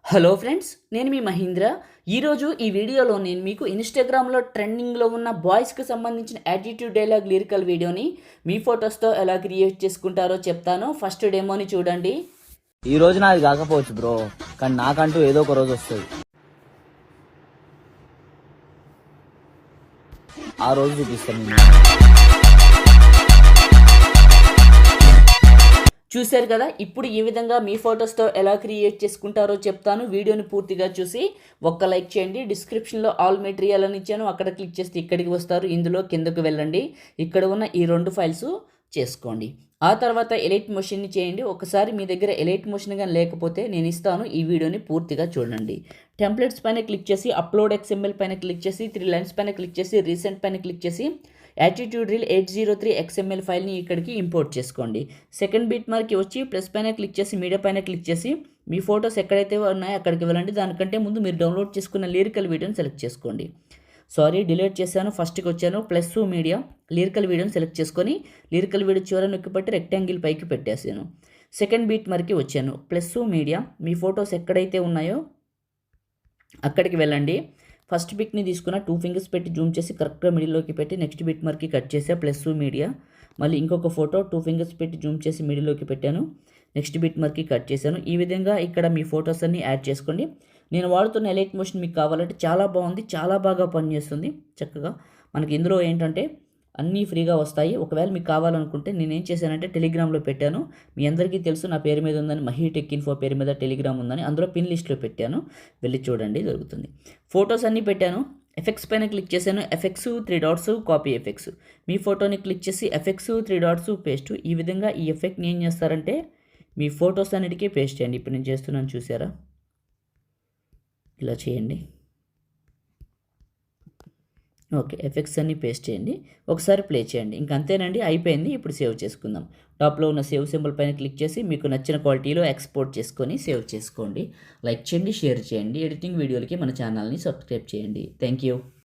Hello friends, నేను మీ మహీంద్ర. ఈరోజు ఈ వీడియోలో నేను మీకు ఇన్స్టాగ్రామ్లో ట్రెండింగ్లో ఉన్న బాయ్స్కి సంబంధించిన యాటిట్యూడ్ డైలాగ్ లిరికల్ వీడియోని మీ ఫొటోస్తో ఎలా క్రియేట్ చేసుకుంటారో చెప్తాను. ఫస్ట్ డెమోని చూడండి. ఈ రోజు నాది కాకపోవచ్చు బ్రో, కానీ నాకంటూ ఏదో ఒక రోజు వస్తుంది. ఆ రోజు చూపిస్తాను నేను. చూశారు కదా, ఇప్పుడు ఈ విధంగా మీ ఫొటోస్తో ఎలా క్రియేట్ చేసుకుంటారో చెప్తాను. వీడియోని పూర్తిగా చూసి ఒక్క లైక్ చేయండి. డిస్క్రిప్షన్లో ఆల్ మెటీరియల్ అని ఇచ్చాను, అక్కడ క్లిక్ చేస్తే ఇక్కడికి వస్తారు. ఇందులో కిందకు వెళ్ళండి, ఇక్కడ ఉన్న ఈ 2 ఫైల్స్ చేసుకోండి. ఆ తర్వాత ఎలైట్ మోషన్ని చేయండి. ఒకసారి మీ దగ్గర ఎలైట్ మోషన్ కానీ లేకపోతే నేను ఇస్తాను, ఈ వీడియోని పూర్తిగా చూడండి. టెంప్లెట్స్ పైన క్లిక్ చేసి అప్లోడ్ XML పైన క్లిక్ చేసి 3 లైన్స్ పైన క్లిక్ చేసి రీసెంట్ పైన క్లిక్ చేసి యాటిట్యూడ్ రీల్ 803 XML ఫైల్ని ఇక్కడికి ఇంపోర్ట్ చేసుకోండి. సెకండ్ బీట్ మార్క్కి వచ్చి ప్లస్ పైన క్లిక్ చేసి మీడియా పైన క్లిక్ చేసి మీ ఫొటోస్ ఎక్కడైతే ఉన్నాయో అక్కడికి వెళ్ళండి. దానికంటే ముందు మీరు డౌన్లోడ్ చేసుకున్న లిరికల్ వీడియోని సెలెక్ట్ చేసుకోండి. డిలీట్ చేశాను. ఫస్ట్కి వచ్చాను, ప్లస్ మీడియా లిరికల్ వీడియోని సెలెక్ట్ చేసుకొని లిరికల్ వీడియో చివర నొక్కి పట్టి రెక్టాంగిల్ పైకి పెట్టేసాను. సెకండ్ బీట్ మార్క్కి వచ్చాను, ప్లస్ మీడియా మీ ఫొటోస్ ఎక్కడైతే ఉన్నాయో అక్కడికి వెళ్ళండి. ఫస్ట్ బిట్ని తీసుకున్న 2 ఫింగర్స్ పెట్టి జూమ్ చేసి కరెక్ట్గా మిడిల్లోకి పెట్టి నెక్స్ట్ బిట్ మార్క్కి కట్ చేసా, ప్లస్ మీడియా. మళ్ళీ ఇంకొక ఫోటో 2 ఫింగర్స్ పెట్టి జూమ్ చేసి మిడిల్లోకి పెట్టాను, నెక్స్ట్ బిట్ మార్క్కి కట్ చేశాను. ఈ విధంగా ఇక్కడ మీ ఫొటోస్ అన్ని యాడ్ చేసుకోండి. నేను వాడుతున్న ఎలైట్ మోషన్ మీకు కావాలంటే చాలా బాగుంది, చాలా బాగా పనిచేస్తుంది. చక్కగా మనకి ఇందులో ఏంటంటే అన్నీ ఫ్రీగా వస్తాయి. ఒకవేళ మీకు కావాలనుకుంటే నేనేం చేశానంటే టెలిగ్రామ్లో పెట్టాను. మీ అందరికీ తెలుసు నా పేరు మీద ఉందని, మహీ టెక్ ఇన్ఫో పేరు మీద టెలిగ్రామ్ ఉందని. అందులో పిన్ లిస్ట్లో పెట్టాను, వెళ్ళి చూడండి, దొరుకుతుంది. ఫొటోస్ అన్నీ పెట్టాను. ఎఫెక్ట్స్ పైన క్లిక్ చేశాను, ఎఫెక్ట్స్ 3 డాట్స్ కాపీ ఎఫెక్ట్స్. మీ ఫోటోని క్లిక్ చేసి ఎఫెక్ట్స్ 3 డాట్స్ పేస్ట్. ఈ విధంగా ఈ ఎఫెక్ట్ని ఏం చేస్తారంటే మీ ఫొటోస్ అన్నిటికీ పేస్ట్ చేయండి. ఇప్పుడు నేను చేస్తున్నాను, చూసారా? ఇలా చేయండి. ఓకే, ఎఫెక్ట్స్ అన్నీ పేస్ట్ చేయండి. ఒకసారి ప్లే చేయండి. ఇంక అంతేనండి, అయిపోయింది. ఇప్పుడు సేవ్ చేసుకుందాం. టాప్లో ఉన్న సేవ్ సింబల్ పైన క్లిక్ చేసి మీకు నచ్చిన క్వాలిటీలో ఎక్స్పోర్ట్ చేసుకొని సేవ్ చేసుకోండి. లైక్ చేయండి, షేర్ చేయండి. ఎడిటింగ్ వీడియోలకి మన ఛానల్ని సబ్స్క్రైబ్ చేయండి. Thank you.